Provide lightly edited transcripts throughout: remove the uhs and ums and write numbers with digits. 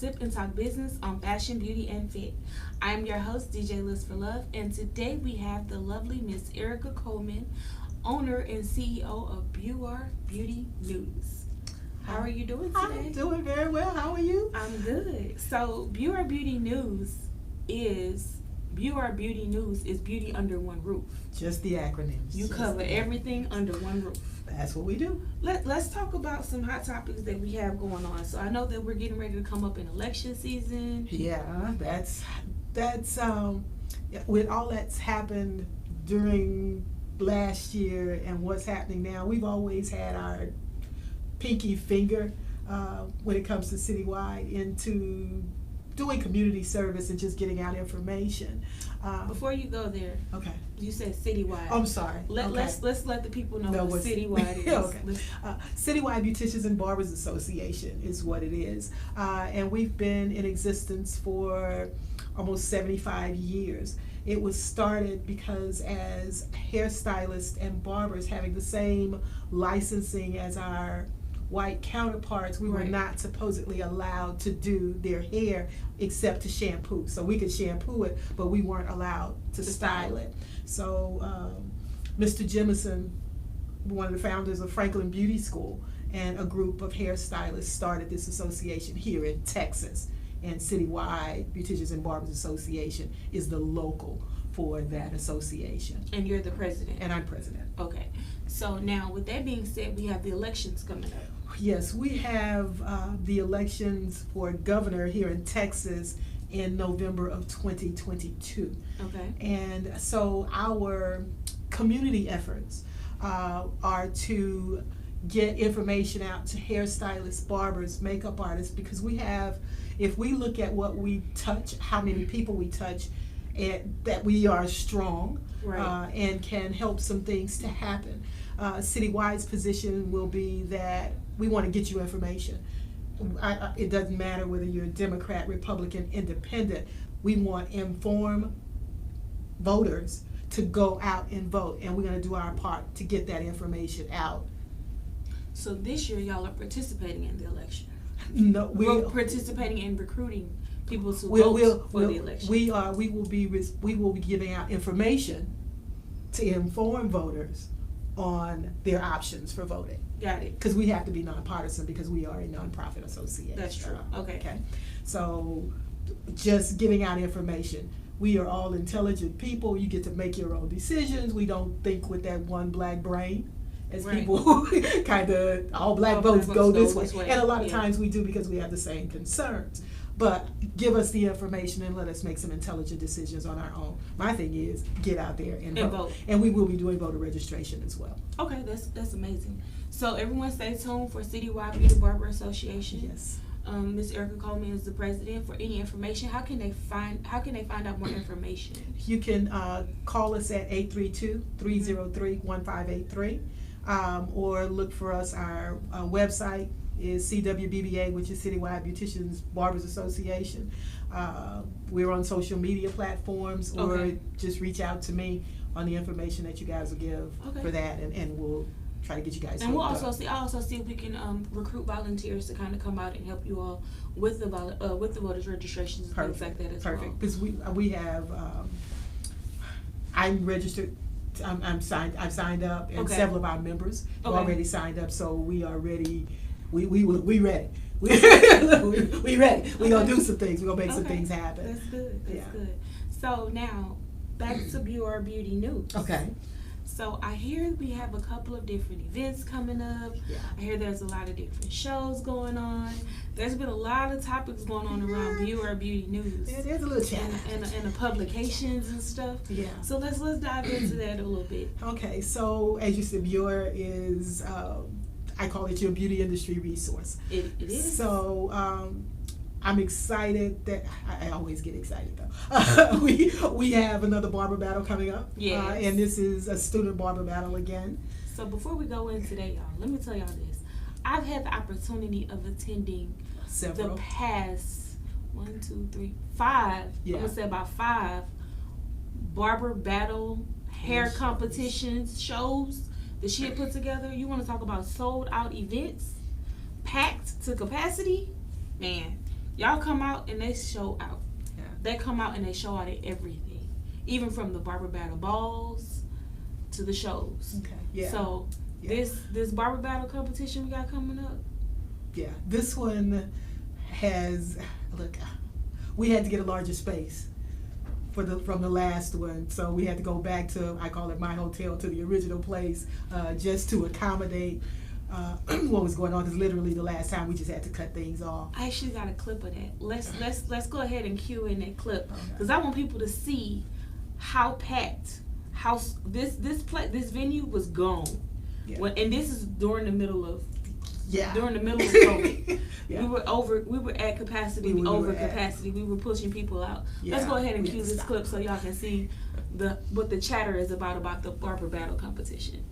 sip and talk business on fashion, beauty, and fit. I'm your host, DJLIVES4LUV, and today we have the lovely Miss Earker Coleman, owner and CEO of BUOR Beauty News. How are you doing today? I'm doing very well. How are you? I'm good. So BUOR Beauty News is beauty under one roof. Just the acronyms. You cover everything under one roof. That's what we do. Let's talk about some hot topics that we have going on. So I know that we're getting ready to come up in election season. Yeah, that's with all that's happened during last year and what's happening now. We've always had our pinky finger when it comes to citywide into doing community service and just getting out information. Before you go there, okay. You said citywide. I'm sorry. Let's let the people know what citywide is. Okay. Citywide Beauticians and Barbers Association is what it is, and we've been in existence for almost 75 years. It was started because as hairstylists and barbers having the same licensing as our white counterparts, we were not supposedly allowed to do their hair except to shampoo. So we could shampoo it, but we weren't allowed to style it. So Mr. Jemison, one of the founders of Franklin Beauty School, and a group of hairstylists started this association here in Texas. And Citywide Beauticians and Barbers Association is the local for that association. And you're the president? And I'm president. Okay. So now, with that being said, we have the elections coming up. Yes, we have the elections for governor here in Texas in November of 2022. Okay. And so our community efforts are to get information out to hairstylists, barbers, makeup artists, because we have, if we look at what we touch, how many people we touch, and that we are strong, and can help some things to happen. Citywide's position will be that we want to get you information. It doesn't matter whether you're a Democrat, Republican, Independent. We want informed voters to go out and vote, and we're going to do our part to get that information out. So this year, y'all are participating in the election. No, we're participating in recruiting people to vote for the election. We will be giving out information to inform voters on their options for voting. Got it. Because we have to be nonpartisan because we are a nonprofit association. That's true. Okay. So just giving out information. We are all intelligent people. You get to make your own decisions. We don't think with that one black brain. As people who kind of, all black votes go this way. And a lot of times we do because we have the same concerns. But give us the information and let us make some intelligent decisions on our own. My thing is, get out there and vote. And we will be doing voter registration as well. Okay, that's amazing. So everyone stay tuned for Citywide Beauty Barber Association. Yes. Ms. Earker Coleman is the president. For any information, how can they find out more information? You can call us at 832-303-1583. Or look for us. Our website is CWBBA, which is Citywide Beauticians Barbers Association. We're on social media platforms, or just reach out to me on the information that you guys will give for that, and we'll try to get you guys. And we'll also see if we can recruit volunteers to kind of come out and help you all with the voters registrations and things like that as well. Perfect, because we have. I'm registered. I've signed up, and several of our members have already signed up, so we are ready. We ready. We ready. We're gonna do some things. We're gonna make some things happen. That's good. That's good. So now back to BUOR Beauty News. Okay. So I hear we have a couple of different events coming up. Yeah. I hear there's a lot of different shows going on. There's been a lot of topics going on around BUOR Beauty News. Yeah, there's a little chat. And the publications and stuff. Yeah. So let's dive into that a little bit. Okay, so as you said, BUOR is, I call it your beauty industry resource. It is. So I'm excited that I always get excited though. We have another barber battle coming up. Yeah. And this is a student barber battle again. So before we go into that, y'all, let me tell y'all this. I've had the opportunity of attending several. The past 5. Yeah. I'm gonna say about 5 barber battle hair competitions shows that she had put together. You want to talk about sold out events, packed to capacity, man. Y'all come out and they show out. Yeah. They come out and they show out at everything, even from the barber battle balls to the shows. Okay. Yeah. So this barber battle competition we got coming up. Yeah. This one has we had to get a larger space from the last one, so we had to go back to, I call it my hotel, to the original place, just to accommodate what was going on, because literally the last time we just had to cut things off. I actually got a clip of that. Let's go ahead and cue in that clip, because I want people to see how packed, how this venue was gone. Yeah. And this is during the middle of Yeah. during the middle of COVID. Yeah. We were at capacity, over capacity. We were pushing people out. Yeah, Let's go ahead and we cue had to this stop. clip so y'all can see what the chatter is about the barber battle competition.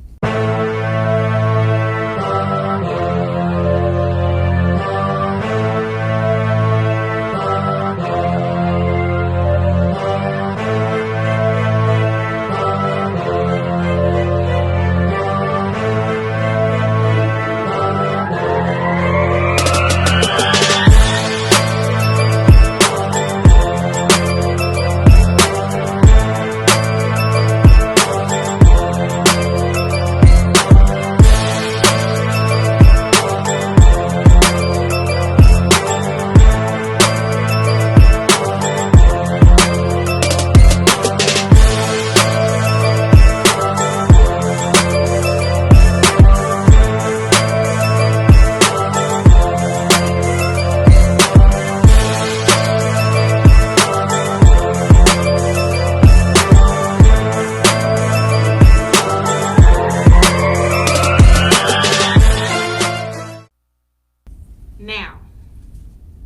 Now,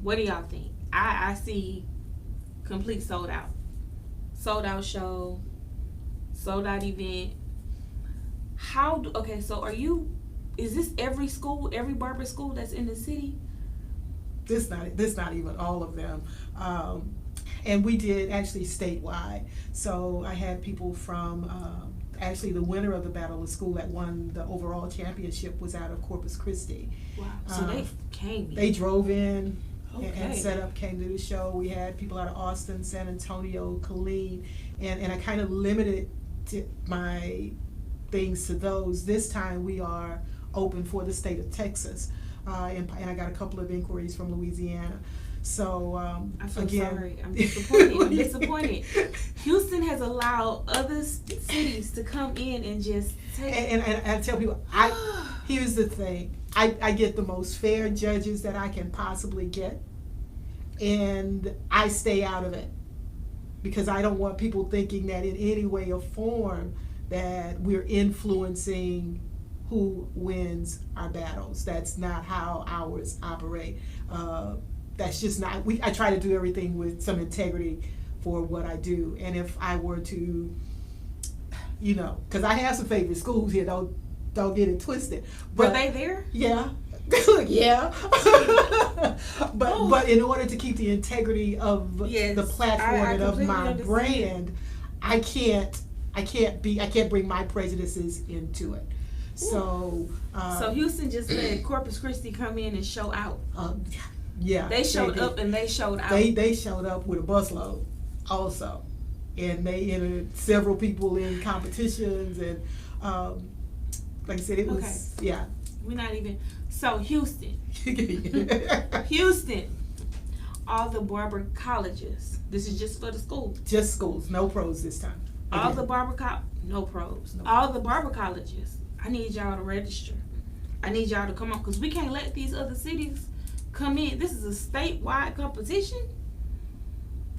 what do y'all think? I see complete sold out show, sold out event. Is this every school, every barber school that's in the city? This not even all of them. And we did actually statewide. So I had people from, actually the winner of the battle of school that won the overall championship was out of Corpus Christi. Wow. So they came in. They drove in Okay. and set up, came to the show. We had people out of Austin, San Antonio, Coleman, and I kind of limited my things to those. This time we are open for the state of Texas, and I got a couple of inquiries from Louisiana. So I feel again, sorry. I'm disappointed. Houston has allowed other cities to come in and just take. And I tell people, here's the thing. I get the most fair judges that I can possibly get, and I stay out of it because I don't want people thinking that in any way or form that we're influencing who wins our battles. That's not how ours operate. That's just not. I try to do everything with some integrity for what I do, and if I were to, because I have some favorite schools here, don't get it twisted. But were they there? Yeah. Yeah. But in order to keep the integrity of the platform and of my brand, I can't bring my prejudices into it. So Houston just let Corpus Christi come in and show out. Yeah. They showed up and they showed out. They showed up with a busload also. And they entered several people in competitions, and like I said, it was yeah. We're not even Houston. Houston. All the barber colleges. This is just for the school. Just schools, no pros this time. All the barber no pros. All the barber colleges. I need y'all to register. I need y'all to come on, because we can't let these other cities come in. This is a statewide competition.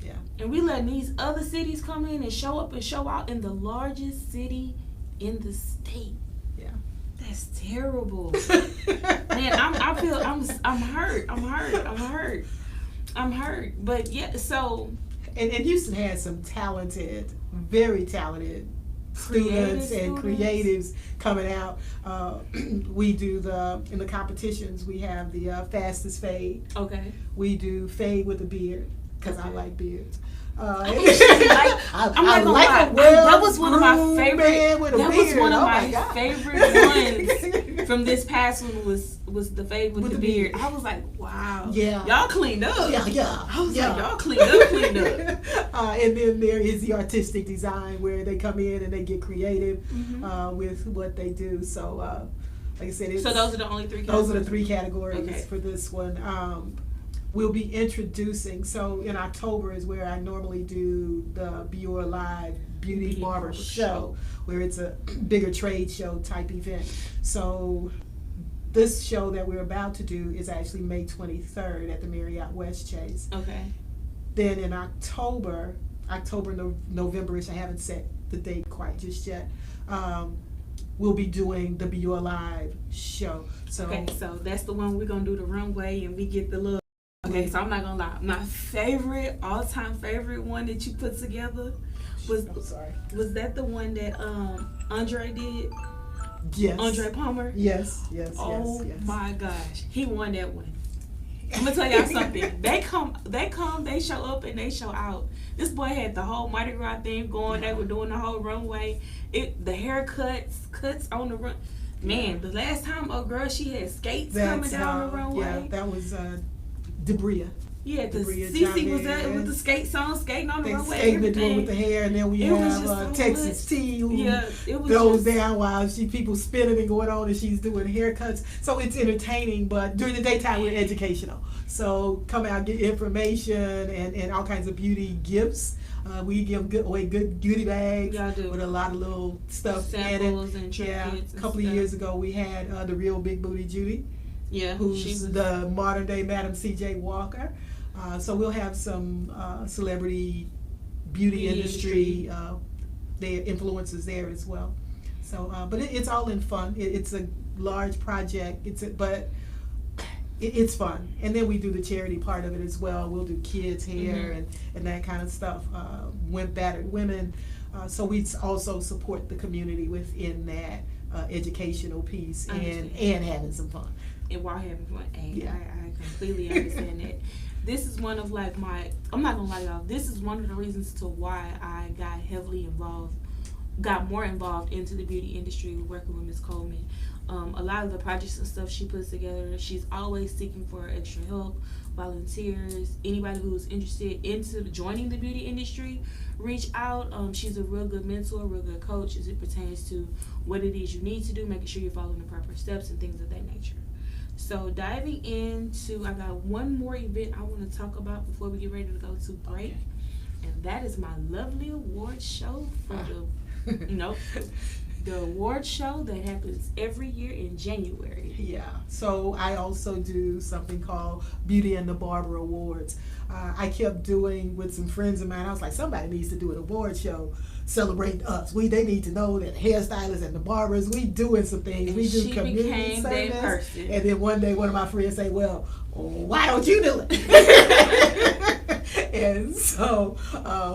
Yeah. And we letting these other cities come in and show up and show out in the largest city in the state. Yeah. That's terrible. Man, I'm hurt. But yeah, so and Houston has some talented, very talented students and creatives coming out. We do in the competitions, we have the fastest fade. Okay. We do fade with a beard, because I like beards. I'm not gonna lie. That was one of my favorite. That was one of my favorite ones from this past one. Was the fade with the beard. I was like, wow. Yeah. Y'all cleaned up. Yeah. I was like, y'all cleaned up. And then there is the artistic design where they come in and they get creative with what they do. So, like I said, so those are the only three categories? Those are the three categories for this one. We'll be introducing, so in October is where I normally do the BUOR Live Beauty Barber Show, where it's a bigger trade show type event. So this show that we're about to do is actually May 23rd at the Marriott West Chase. Okay. Then in November-ish, I haven't set the date quite just yet, we'll be doing the BUOR Live show. So, okay, so that's the one we're going to do the runway and we get the little... Okay, so I'm not gonna lie. My favorite, all-time favorite one that you put together was was that the one that Andre did? Yes. Andre Palmer? Yes. Oh my gosh. He won that one. I'm gonna tell y'all something. They come, they show up and they show out. This boy had the whole Mardi Gras thing going. They were doing the whole runway. The cuts on the run. Man, the last time she had skates coming down the runway. Yeah, that was Debria. Yeah, Cece was there with the skates on, skating on the runway. Skating with the hair, and then we have Texas T who goes down while people spinning and going on, and she's doing haircuts. So it's entertaining, but during the daytime we're educational. So come out, get information and all kinds of beauty gifts. We give away good beauty bags with a lot of little stuff samples and trinkets. A couple of years ago we had the Real Big Booty Judy. Yeah, who's the modern day Madam C.J. Walker. So we'll have some celebrity beauty industry their influences there as well. So, but it's all in fun. It's a large project. It's fun. And then we do the charity part of it as well. We'll do kids' hair and that kind of stuff. Battered women. So we also support the community within that educational piece and having some fun. And while having fun, I completely understand that. This is one of I'm not gonna lie y'all, this is one of the reasons to why I got more involved into the beauty industry working with Ms. Coleman. A lot of the projects and stuff she puts together, she's always seeking for extra help, volunteers, anybody who's interested into joining the beauty industry, reach out. She's a real good mentor, real good coach as it pertains to what it is you need to do, making sure you're following the proper steps and things of that nature. So diving into, I got one more event I want to talk about before we get ready to go to break, and that is my lovely award show for the award show that happens every year in January. Yeah, so I also do something called Beauty and the Barber Awards. I kept doing with some friends of mine. I was like, somebody needs to do an award show celebrating us. They need to know that hairstylists and the barbers, we doing some things. We do community service. And then one day, one of my friends say, "Well, why don't you do it?" And so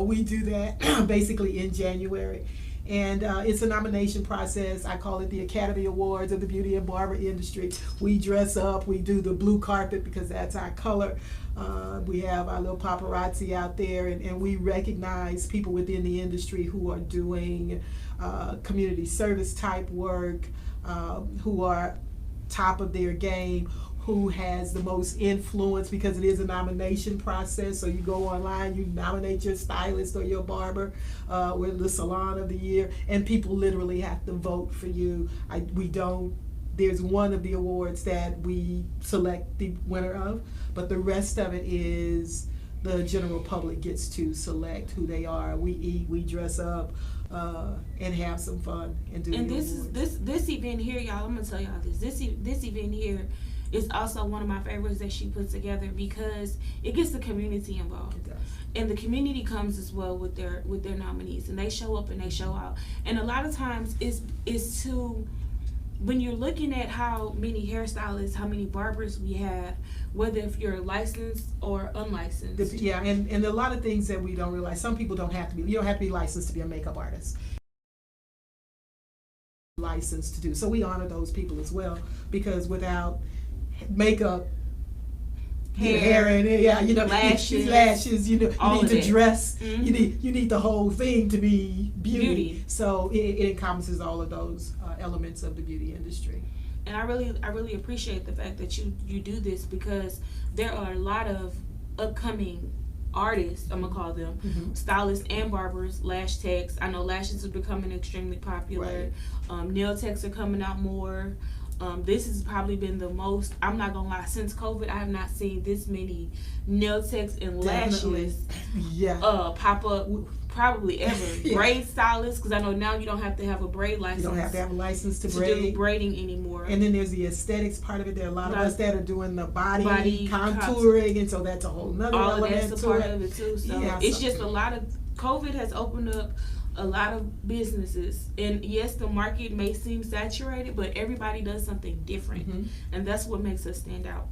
we do that basically in January. And it's a nomination process. I call it the Academy Awards of the beauty and barber industry. We dress up, we do the blue carpet because that's our color. We have our little paparazzi out there, and we recognize people within the industry who are doing community service type work, who are top of their game, who has the most influence, because it is a nomination process. So you go online, you nominate your stylist or your barber with the salon of the year, and people literally have to vote for you. There's one of the awards that we select the winner of, but the rest of it is the general public gets to select who they are. We eat, we dress up, and have some fun and do. And this event here, y'all, I'm gonna tell y'all this. This event here is also one of my favorites that she puts together because it gets the community involved. It does. And the community comes as well with their nominees, and they show up and they show out. And a lot of times it's to, when you're looking at how many hairstylists, how many barbers we have, whether if you're licensed or unlicensed. Yeah, and a lot of things that we don't realize. Some people don't have to be. You don't have to be licensed to be a makeup artist. Licensed to do. So we honor those people as well, because without makeup, hair and lashes, you all need of to that. dress, Mhm. you need the whole thing to be beauty. Beauty. So it encompasses all of those elements of the beauty industry. And I really appreciate the fact that you do this, because there are a lot of upcoming artists, I'm gonna call them, Mhm. stylists and barbers, lash techs. I know lashes are becoming extremely popular. Nail techs are coming out more. This has probably been the most, I'm not gonna lie, since COVID, I have not seen this many nail techs and Definitely. lashes Yeah. pop up probably ever. Yeah. Braid stylists, because I know now you don't have to have a braid license. You don't have to have a license to do braid. braiding anymore. And then there's the aesthetics part of it. There are a lot of us that are doing the body contour. contouring, and so that's a whole nother All of element that's a to part it. of it too. So Yeah, it's so- just a lot of, COVID has opened up a lot of businesses, and yes, the market may seem saturated, but everybody does something different, Mhm. and that's what makes us stand out.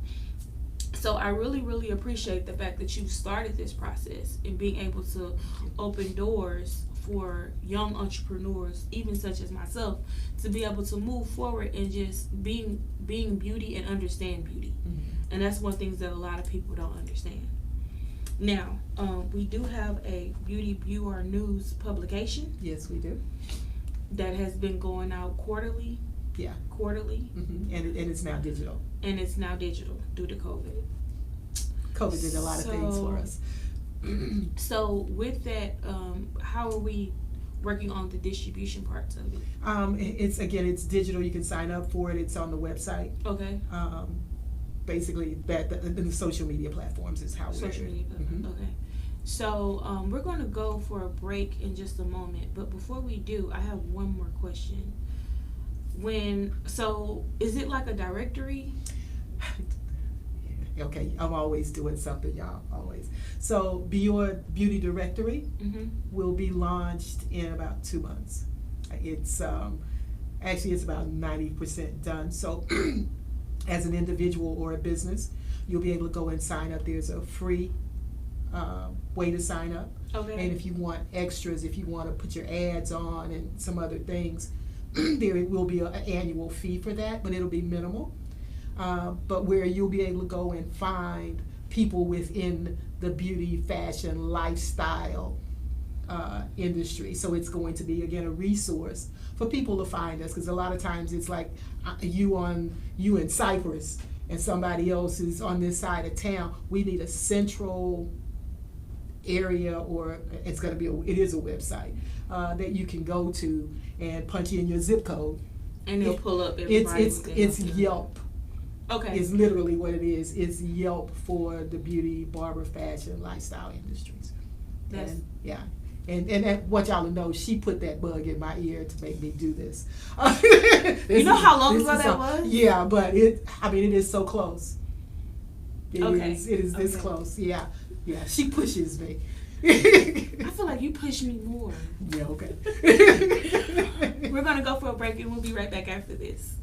So I really appreciate the fact that you started this process and being able to open doors for young entrepreneurs, even such as myself, to be able to move forward and just being beauty and understand beauty. Mhm. And that's one thing that a lot of people don't understand. Now, we do have a Beauty BUOR news publication Yes, we do. that has been going out quarterly, Yeah. And it's now digital. and it's now digital due to COVID. COVID did a lot of things for us. So with that, how are we working on the distribution parts of it? It's digital. You can sign up for it. It's on the website. Okay. Basically, the social media platforms is how we're. Social media platform. Mhm. Okay. So we're going to go for a break in just a moment, but before we do, I have one more question. So is it like a directory? Okay, I'm always doing something, y'all. Always. So BUOR Beauty Directory Mm-hmm. will be launched in about 2 months. It's actually it's about 90% done. So as an individual or a business, you'll be able to go and sign up. There's a free way to sign up. Okay. And if you want extras, if you want to put your ads on and some other things, there will be an annual fee for that, but it'll be minimal. But where you'll be able to go and find people within the beauty, fashion, lifestyle industry. So it's going to be, again, a resource for people to find us, because a lot of times it's like you in Cyprus and somebody else is on this side of town. We need a central area, or it's going to be it is a website that you can go to and punch in your zip code, And they'll pull up everybody. it's Yelp. Okay. Is literally what it is. It's Yelp for the beauty, barber, fashion, lifestyle industries. That's- And, yeah. And that, what y'all know, she put that bug in my ear to make me do this. You know how long ago that was? Yeah, but it is so close. It Okay. is this Okay. close. Yeah. Yeah. She pushes me. I feel like you push me more. Yeah, okay. We're going to go for a break, and we'll be right back after this.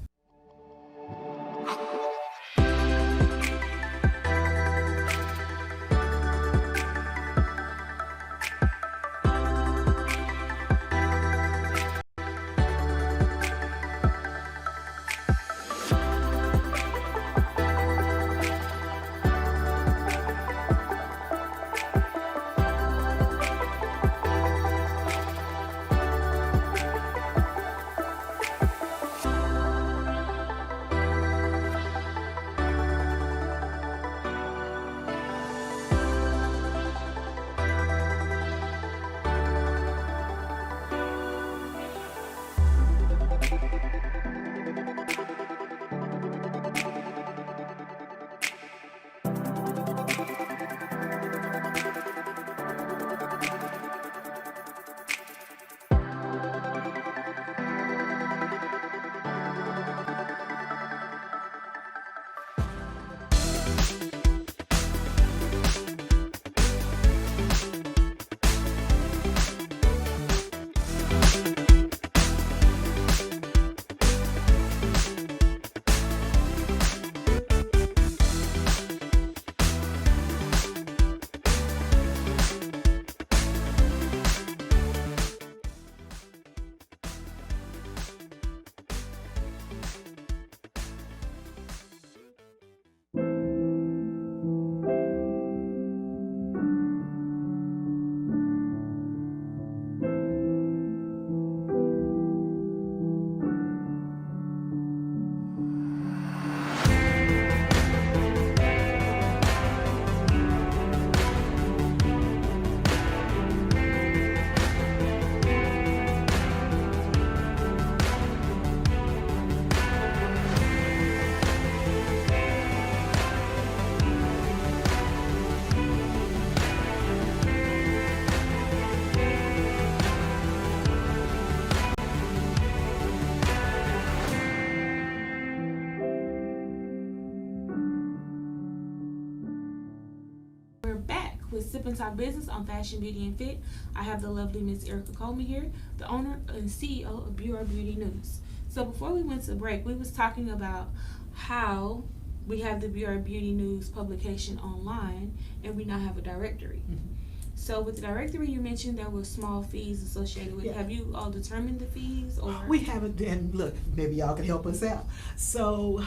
Sip and Talk Business on Fashion, Beauty, and Fit. I have the lovely Miss Earker Coleman here, the owner and CEO of BUOR Beauty News. So before we went to break, we was talking about how we have the BUOR Beauty News publication online, and we now have a directory. Mm-hmm. So with the directory, you mentioned there were small fees associated with it. Yeah. Have you all determined the fees? Or We haven't, and look, maybe y'all can help us out. So,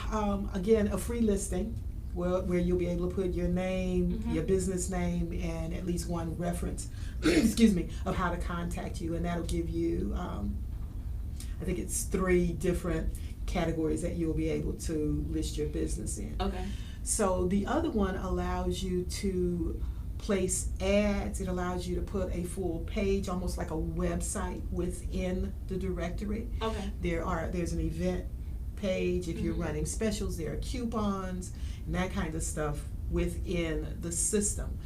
again, a free listing where you'll be able to put your name, your business name, and at least one reference, excuse me, of how to contact you, and that'll give you, I think it's 3 different categories that you'll be able to list your business in. Okay. So the other one allows you to place ads. It allows you to put a full page, almost like a website within the directory. Okay. There's an event page. If you're running specials, there are coupons and that kind of stuff within the system.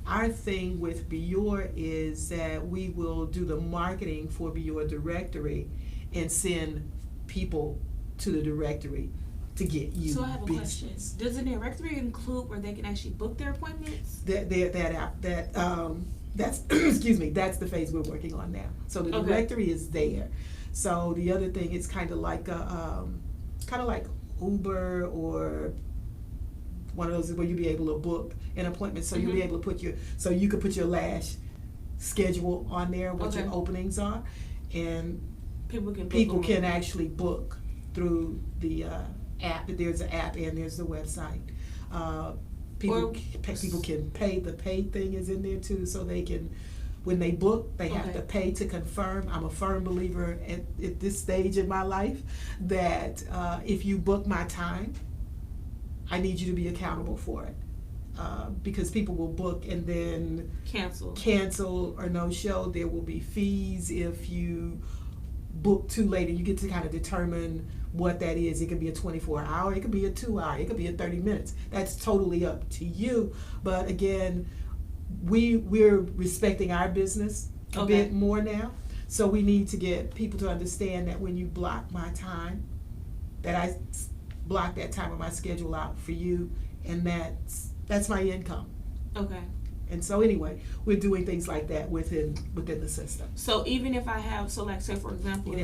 Our thing with BUOR is that we will do the marketing for BUOR directory and send people to the directory to get you. So I have a question. business. Does the directory include where they can actually book their appointments? That's excuse me, that's the phase we're working on now. So the Okay. directory is there. So the other thing is kind of like Uber or one of those where you'll be able to book an appointment. So you'll be able to you could put your last schedule on there, what your Okay. openings are, and People can book people them. can actually book through the app. There's an app and there's the website. People can pay. The pay thing is in there too, so they can, when they book, they have to pay to confirm. I'm a firm believer at this stage in my life that if you book my time, I need you to be accountable for it. Because people will book and then cancel or no show. There will be fees if you book too late, and you get to kind of determine what that is. It could be a 24-hour, it could be a 2-hour, it could be a 30 minutes. That's totally up to you. But again, we're respecting our business a bit more now. So we need to get people to understand that when you block my time, that I block that time of my schedule out for you, and that's my income. Okay. And so anyway, we're doing things like that within the system. So even if I have, like say for example,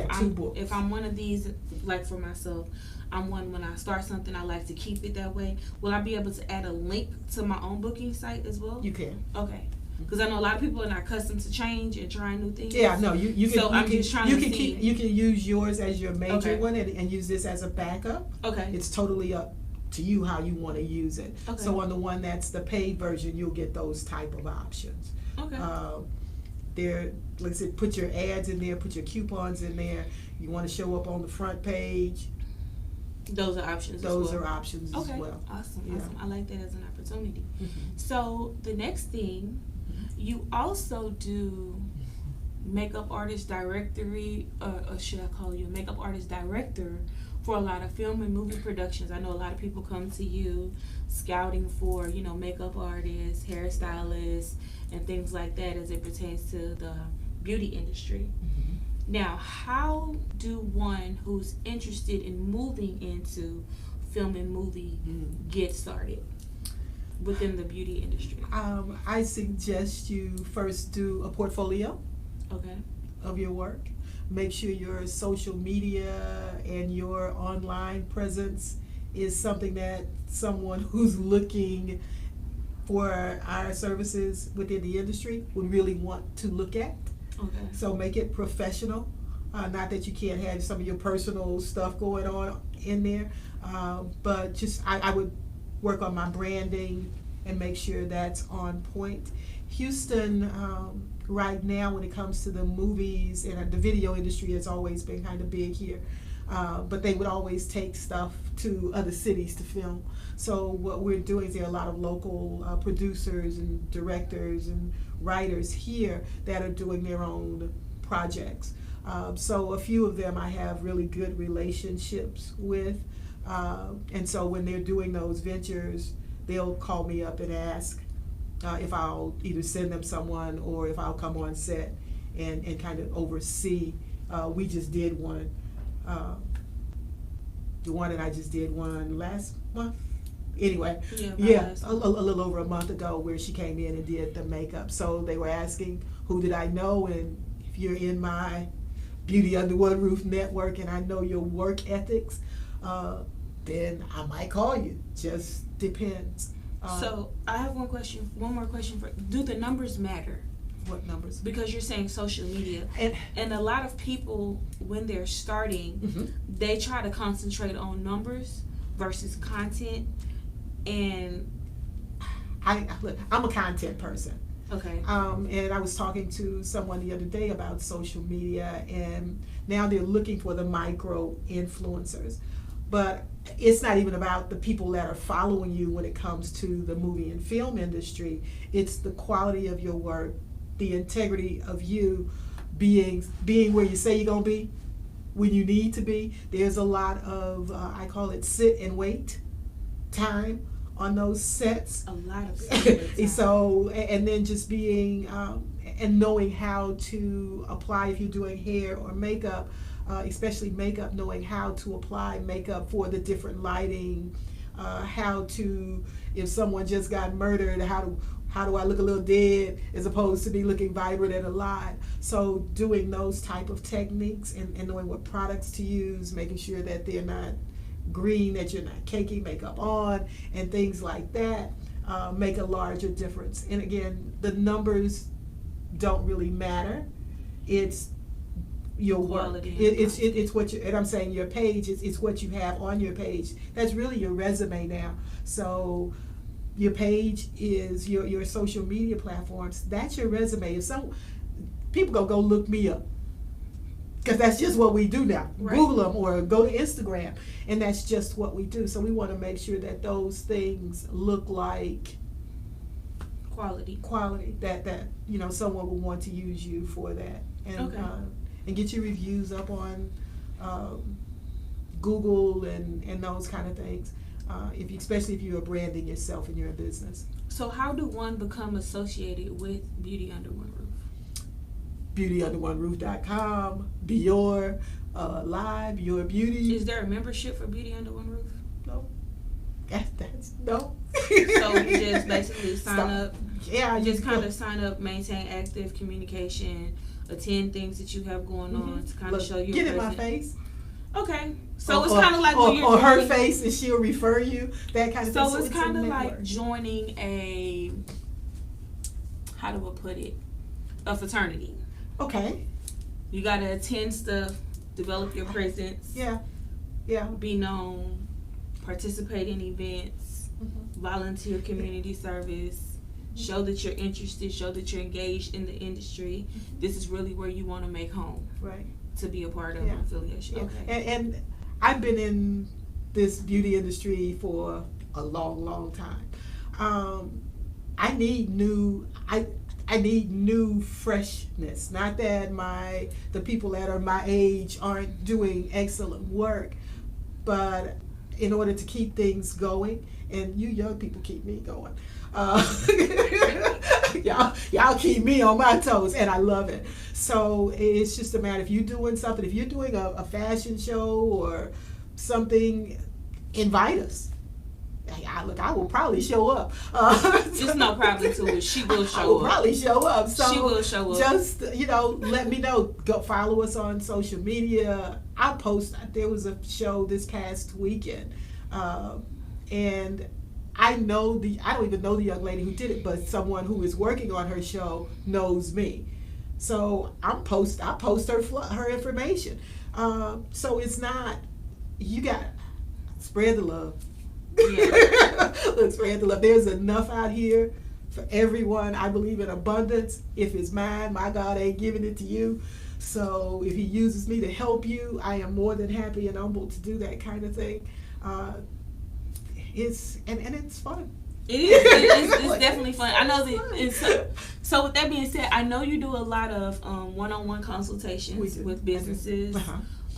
if I'm one of these, like for myself, I'm one when I start something, I like to keep it that way. Will I be able to add a link to my own booking site as well? You can. Okay. Because I know a lot of people are not accustomed to change and trying new things. Yeah, no, you can. So I'm just trying to see. You can use yours as your major one and use this as a backup. Okay. It's totally up to you how you want to use it. Okay. So on the one that's the paid version, you'll get those type of options. Okay. Like I said, put your ads in there, put your coupons in there. You want to show up on the front page. Those are options. Those are options as okay. well. Awesome. Yeah. Awesome. I like that as an opportunity. Mm-hmm. So the next thing, you also do makeup artist directory, or should I call you a makeup artist director for a lot of film and movie productions. I know a lot of people come to you scouting for, makeup artists, hairstylists, and things like that as it pertains to the beauty industry. Mm-hmm. Now, how do one who's interested in moving into film and movie get started within the beauty industry? I suggest you first do a portfolio of your work. Make sure your social media and your online presence is something that someone who's looking for our services within the industry would really want to look at. Okay. So make it professional. Not that you can't have some of your personal stuff going on in there, but just I would work on my branding and make sure that's on point. Houston, right now when it comes to the movies and the video industry has always been kind of big here, but they would always take stuff to other cities to film. So what we're doing is there are a lot of local producers and directors and writers here that are doing their own projects. So a few of them I have really good relationships with, and so when they're doing those ventures, they'll call me up and ask if I'll either send them someone or if I'll come on set and kind of oversee. We just did one, the one that I just did one last month, anyway, a little over a month ago, where she came in and did the makeup. So they were asking who did I know, and if you're in my Beauty Under One Roof network and I know your work ethics, then I might call you. Just depends. So I have one more question for, do the numbers matter? What numbers? Because you're saying social media, and a lot of people, when they're starting, they try to concentrate on numbers versus content. And I'm a content person. Okay. And I was talking to someone the other day about social media, and now they're looking for the micro influencers. But it's not even about the people that are following you when it comes to the movie and film industry. It's the quality of your work, the integrity of you being where you say you're going to be, when you need to be. There's a lot of, I call it sit and wait time on those sets. A lot of time. So, and then just being, and knowing how to apply if you're doing hair or makeup, especially makeup, knowing how to apply makeup for the different lighting, how to, if someone just got murdered, how do I look a little dead as opposed to be looking vibrant and alive? So doing those type of techniques and knowing what products to use, making sure that they're not green, that you're not caking makeup on, and things like that make a larger difference. And again, the numbers don't really matter. It's your work. It's what you, and I'm saying your page, it's what you have on your page. That's really your resume now. So your page is your social media platforms. That's your resume. If some people go look me up, because that's just what we do now. Right. Google them or go to Instagram, and that's just what we do. So we want to make sure that those things look like quality. That someone will want to use you for that, and get your reviews up on Google and those kind of things. Especially if you are branding yourself and you're a business. So how do one become associated with Beauty Under One Roof? BeautyUnderOneRoof.com, BUOR, Live, Your Beauty. Is there a membership for Beauty Under One Roof? No. That's no. So you just basically sign up. Yeah. You just kind of sign up, maintain active communication, attend things that you have going on to kind of show you. Get in my face. Okay. So it's kind of like when you're or her face, and she'll refer you, that kind of thing. So it's kind of like joining a, how do I put it, a fraternity. Okay. You got to attend stuff, develop your presence. Yeah. Be known, participate in events, volunteer community service, show that you're interested, show that you're engaged in the industry. This is really where you want to make home. Right. To be a part of an affiliation. Yeah. Okay. And I've been in this beauty industry for a long time. I need new freshness. Not that the people that are my age aren't doing excellent work, but in order to keep things going, and you young people keep me going. Y'all keep me on my toes, and I love it. So it's just a matter, if you're doing something, if you're doing a fashion show or something, invite us. I will probably show up. There's no problem to it. She will show up. I will probably show up. So she will show up. Just, let me know. Go follow us on social media. I'll post. There was a show this past weekend, and I don't even know the young lady who did it, but someone who is working on her show knows me. So I post her information. So it's not, you got spread the love. Yeah. Let's spread the love. There's enough out here for everyone. I believe in abundance. If it's mine, my God ain't giving it to you. So if he uses me to help you, I am more than happy and humbled to do that kind of thing. It's fun. It is. It's definitely fun. I know that. So with that being said, I know you do a lot of one-on-one consultations with businesses.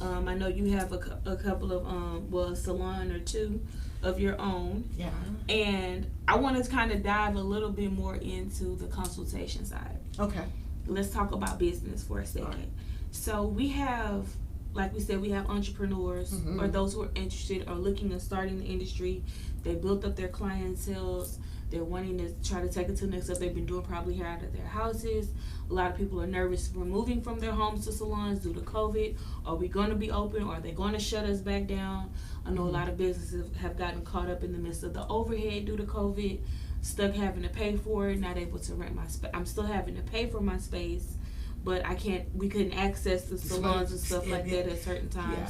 I know you have a couple of a salon or two of your own. Yeah. And I want to kind of dive a little bit more into the consultation side. Okay. Let's talk about business for a second. Right. So we have like we said, we have entrepreneurs or those who are interested or looking at starting the industry. They built up their clientele. They're wanting to try to take it to the next step. They've been doing probably here out of their houses. A lot of people are nervous for moving from their homes to salons due to COVID. Are we going to be open, or are they going to shut us back down? I know a lot of businesses have gotten caught up in the midst of the overhead due to COVID, stuck having to pay for it, not able to rent my space. I'm still having to pay for my space, but we couldn't access the salons and stuff like that at certain times. Yeah.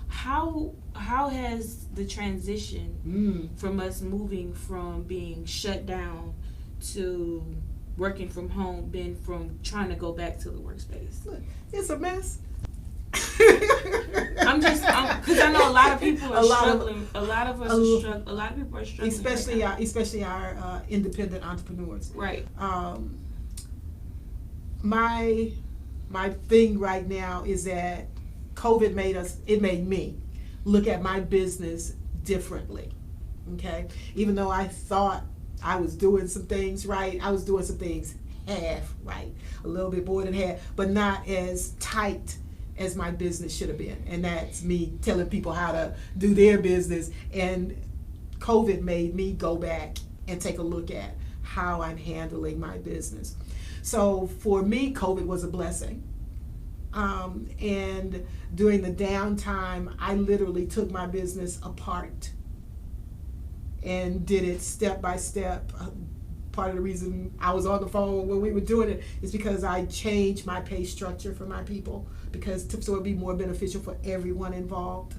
How has the transition from us moving from being shut down to working from home been from trying to go back to the workspace? Look, it's a mess. Because I know a lot of people are struggling. A lot of people are struggling. Especially our independent entrepreneurs. Right. My thing right now is that COVID made me look at my business differently. Okay? Even though I thought I was doing some things right, I was doing some things half right. A little bit more than half, but not as tight as my business should have been. And that's me telling people how to do their business. And COVID made me go back and take a look at how I'm handling my business. So for me, COVID was a blessing. And during the downtime, I literally took my business apart and did it step by step. Part of the reason I was on the phone when we were doing it is because I changed my pay structure for my people, so it would be more beneficial for everyone involved.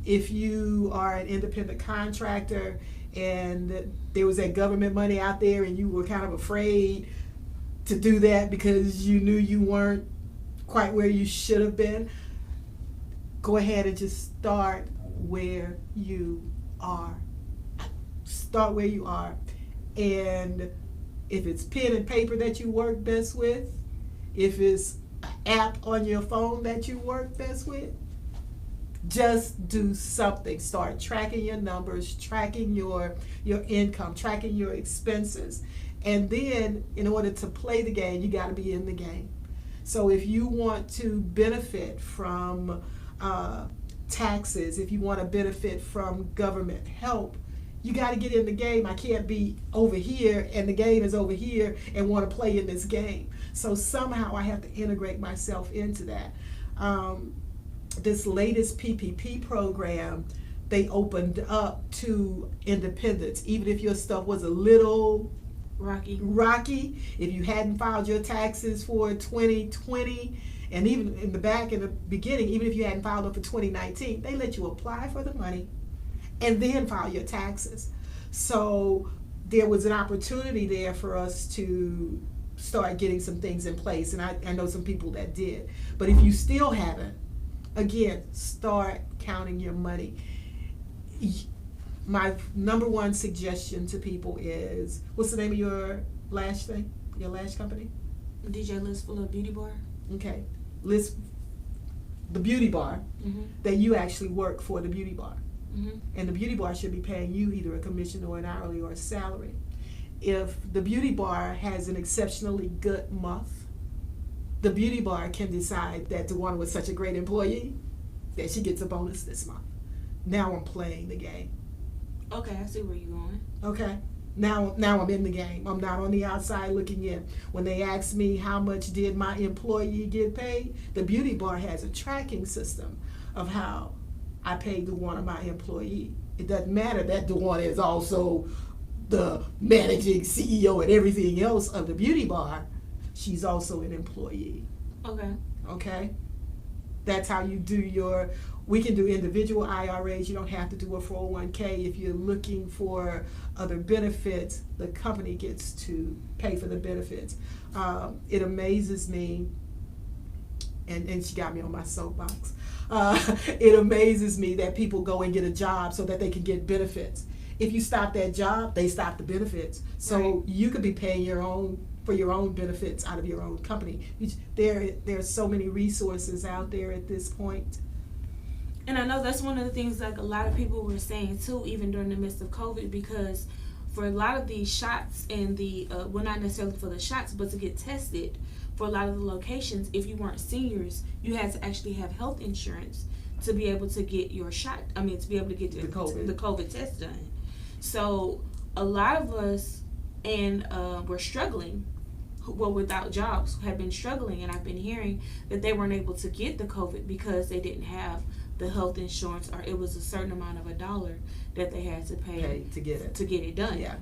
If you are an independent contractor and there was that government money out there and you were kind of afraid to do that because you knew you weren't quite where you should have been, go ahead and just start where you are. Start where you are. And if it's pen and paper that you work best with, if it's an app on your phone that you work best with, just do something. Start tracking your numbers, tracking your income, tracking your expenses. And then in order to play the game, you got to be in the game. So if you want to benefit from taxes, if you want to benefit from government help, you got to get in the game. I can't be over here and the game is over here and want to play in this game. So somehow I have to integrate myself into that. This latest PPP program, they opened up to independents. Even if your stuff was a little rocky, if you hadn't filed your taxes for 2020, and even in the beginning, even if you hadn't filed them for 2019, they let you apply for the money and then file your taxes. So there was an opportunity there for us to start getting some things in place, and I know some people that did. But if you still haven't, again, start counting your money. My number one suggestion to people is, what's the name of your lash thing? Your lash company? DJLIVES4LUV Beauty Bar. Okay. The beauty bar, that you actually work for the beauty bar. And the beauty bar should be paying you either a commission or an hourly or a salary. If the beauty bar has an exceptionally good month, the beauty bar can decide that DeWanda was such a great employee that she gets a bonus this month. Now I'm playing the game. Okay, I see where you're going. Okay. Now I'm in the game. I'm not on the outside looking in. When they ask me how much did my employee get paid, the beauty bar has a tracking system of how I paid DeWanda, my employee. It doesn't matter that DeWanda is also the managing CEO and everything else of the beauty bar. She's also an employee. Okay. Okay? That's how you do we can do individual IRAs. You don't have to do a 401k. If you're looking for other benefits, the company gets to pay for the benefits. It amazes me, and she got me on my soapbox. It amazes me that people go and get a job so that they can get benefits. If you stop that job, they stop the benefits. So right. You could be paying for your own benefits out of your own company. There are so many resources out there at this point. And I know that's one of the things like a lot of people were saying too, even during the midst of COVID, because for a lot of these shots and the, well, not necessarily for the shots, but to get tested for a lot of the locations, if you weren't seniors, you had to actually have health insurance to be able to get your shot. I mean, to be able to get the COVID test done. So a lot of us were struggling. Well, without jobs, have been struggling, and I've been hearing that they weren't able to get the COVID because they didn't have the health insurance, or it was a certain amount of $1 that they had to pay to get it done. Yeah.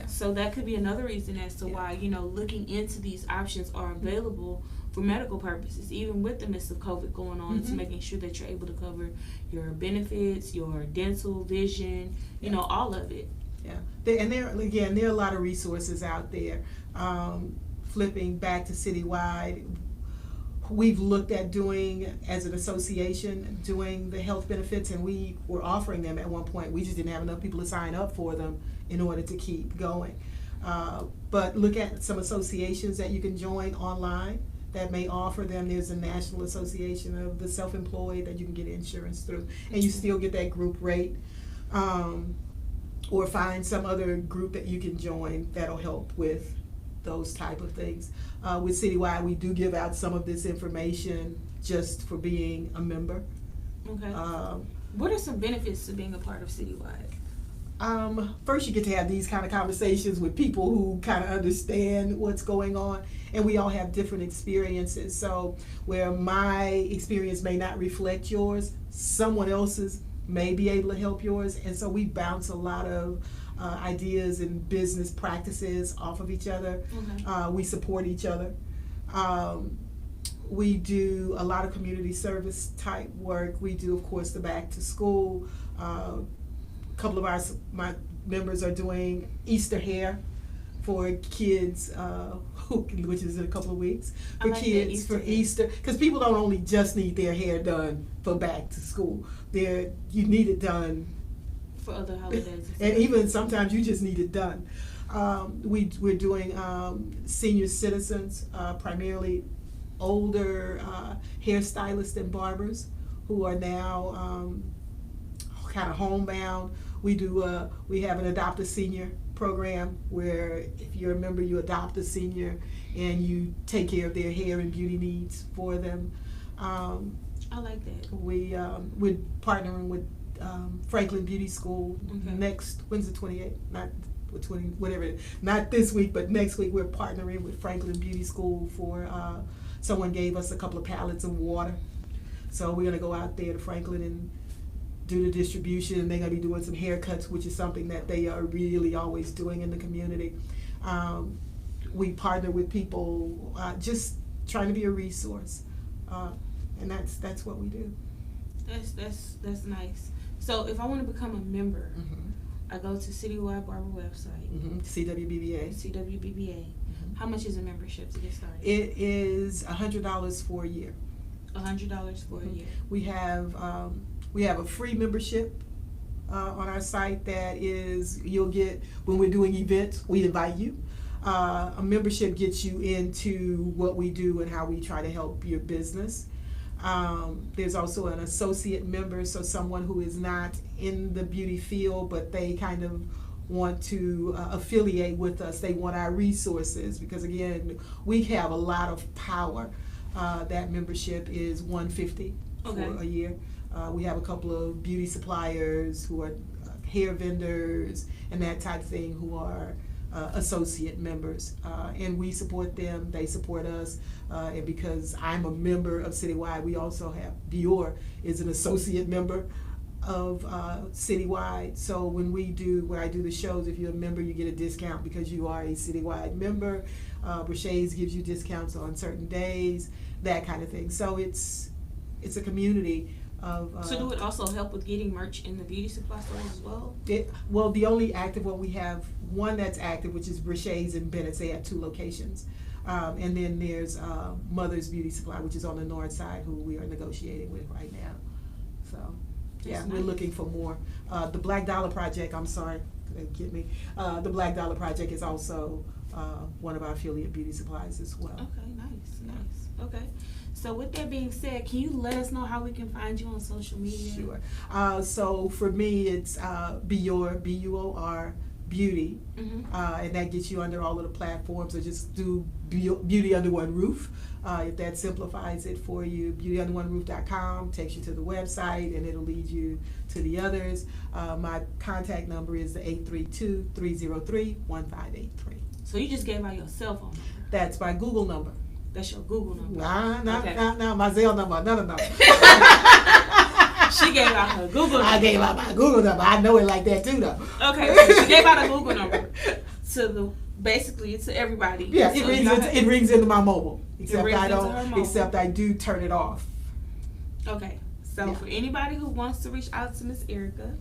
So that could be another reason as to why, looking into these options are available for medical purposes, even with the midst of COVID going on, to making sure that you're able to cover your benefits, your dental, vision, all of it. Yeah, there are a lot of resources out there. Flipping back to citywide, we've looked at doing, as an association, doing the health benefits, and we were offering them at one point. We just didn't have enough people to sign up for them in order to keep going. But look at some associations that you can join online that may offer them. There's a National Association of the Self-Employed that you can get insurance through, and you still get that group rate. Or find some other group that you can join that'll help with those type of things. With Citywide, we do give out some of this information just for being a member. Okay. What are some benefits to being a part of Citywide? First, you get to have these kind of conversations with people who kind of understand what's going on, and we all have different experiences. So where my experience may not reflect yours, someone else's may be able to help yours, and so we bounce a lot of ideas and business practices off of each other. We support each other. We do a lot of community service type work. We do, of course, the back to school. A couple of my members are doing Easter hair for kids, which is in a couple of weeks, for kids for Easter, because people don't only just need their hair done for back to school. You need it done for other holidays, and even sometimes you just need it done. We're doing senior citizens, primarily older hairstylists and barbers who are now kind of homebound. We have an Adopt a Senior program where if you're a member, you adopt a senior and you take care of their hair and beauty needs for them. I like that. We're partnering with Franklin Beauty School when's the 28th? Not this week, but next week we're partnering with Franklin Beauty School for, someone gave us a couple of pallets of water. So we're gonna go out there to Franklin and do the distribution, and they're gonna be doing some haircuts, which is something that they are really always doing in the community. We partner with people, just trying to be a resource, and that's what we do. That's nice. So if I want to become a member, I go to Citywide Barber website. CWBBA. How much is a membership to get started? It is $100 for a year. $100 for a year. We have a free membership on our site that is, you'll get when we're doing events. We invite you. A membership gets you into what we do and how we try to help your business. There's also an associate member, so someone who is not in the beauty field, but they kind of want to affiliate with us. They want our resources because, again, we have a lot of power. That membership is $150 for a year. We have a couple of beauty suppliers who are hair vendors and that type of thing who are associate members, and we support them, they support us, and because I'm a member of Citywide, we also have BUOR is an associate member of Citywide. So when I do the shows, if you're a member, you get a discount because you are a Citywide member. Brochet's gives you discounts on certain days, that kind of thing. So it's a community of. So do it also help with getting merch in the beauty supply stores as well? Well, the only active one we have, one that's active, which is Brochet's and Bennett's. They have 2 locations. And then there's Mother's Beauty Supply, which is on the north side, who we are negotiating with right now. So, yeah, we're looking for more. The Black Dollar Project, I'm sorry, get me. The Black Dollar Project is also one of our affiliate beauty supplies as well. Okay, nice. Okay. So with that being said, can you let us know how we can find you on social media? Sure. So for me, it's BUOR, BUOR, Beauty, and that gets you under all of the platforms, or just do Beauty Under One Roof. If that simplifies it for you, beautyounderoneroof.com takes you to the website, and it'll lead you to the others. My contact number is the 832-303-1583. So you just gave out your cell phone number. That's my Google number. That's your Google number. Nah, Okay. my Zelle number, another number. She gave out her Google number. I gave out my Google number. I know it like that too, though. Okay, so she gave out a Google number to basically to everybody. Yeah, So it rings into my mobile. Except rings I into don't. her mobile. Except I do turn it off. Okay, so for anybody who wants to reach out to Miss Earker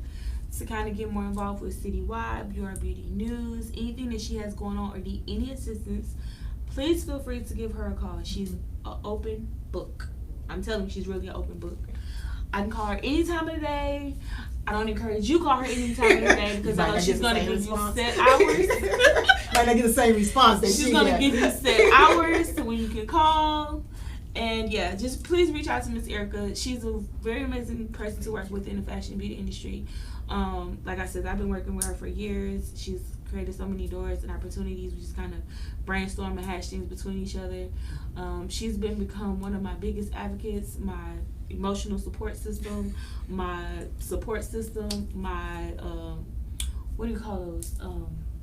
to kind of get more involved with Citywide, BUOR Beauty News, anything that she has going on, or need any assistance, please feel free to give her a call. She's an open book. I'm telling you, she's really an open book. I can call her any time of the day. I don't encourage you call her any time of the day because I know she's going to give you set hours. Might not get the same response that she's going to give you set hours to when you can call. And yeah, just please reach out to Miss Earker. She's a very amazing person to work with in the fashion beauty industry. Like I said, I've been working with her for years. She's created so many doors and opportunities. We just kind of brainstorm and hash things between each other. She's become one of my biggest advocates, my emotional support system, my support system, my what do you call those?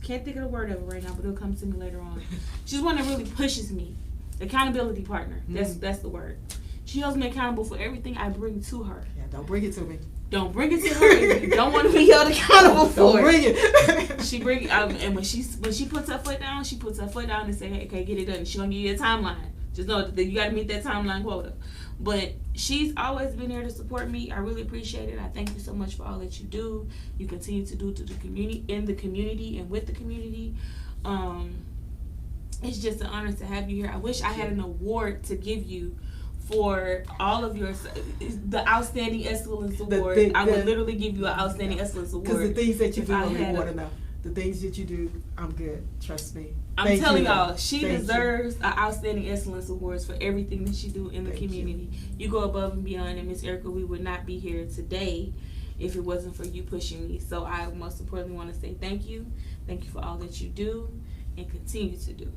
Can't think of the word of it right now, but it'll come to me later on. She's one that really pushes me. Accountability partner. That's the word. She holds me accountable for everything I bring to her. Yeah, don't bring it to me. Don't bring it to her if you don't want to be held accountable for Don't it. bring it. She bring and when she puts her foot down, she puts her foot down and say, hey, okay, get it done. She's gonna give you a timeline. Just know that you gotta meet that timeline quota. But she's always been here to support me. I really appreciate it. I thank you so much for all that you do. You continue to do to the community, in the community, and with the community. It's just an honor to have you here. I wish I had an award to give you for all of your the Outstanding Excellence Award. I would literally give you an Outstanding Excellence Award. Because the things that you do are I had reward enough. The things that you do, I'm good. Trust me. I'm telling y'all, she deserves an Outstanding Excellence Awards for everything that she do in the community. You go above and beyond, and Miss Earker, we would not be here today if it wasn't for you pushing me. So I most importantly want to say thank you. Thank you for all that you do and continue to do.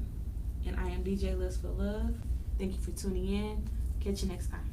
And I am DJ Lives for Love. Thank you for tuning in. Catch you next time.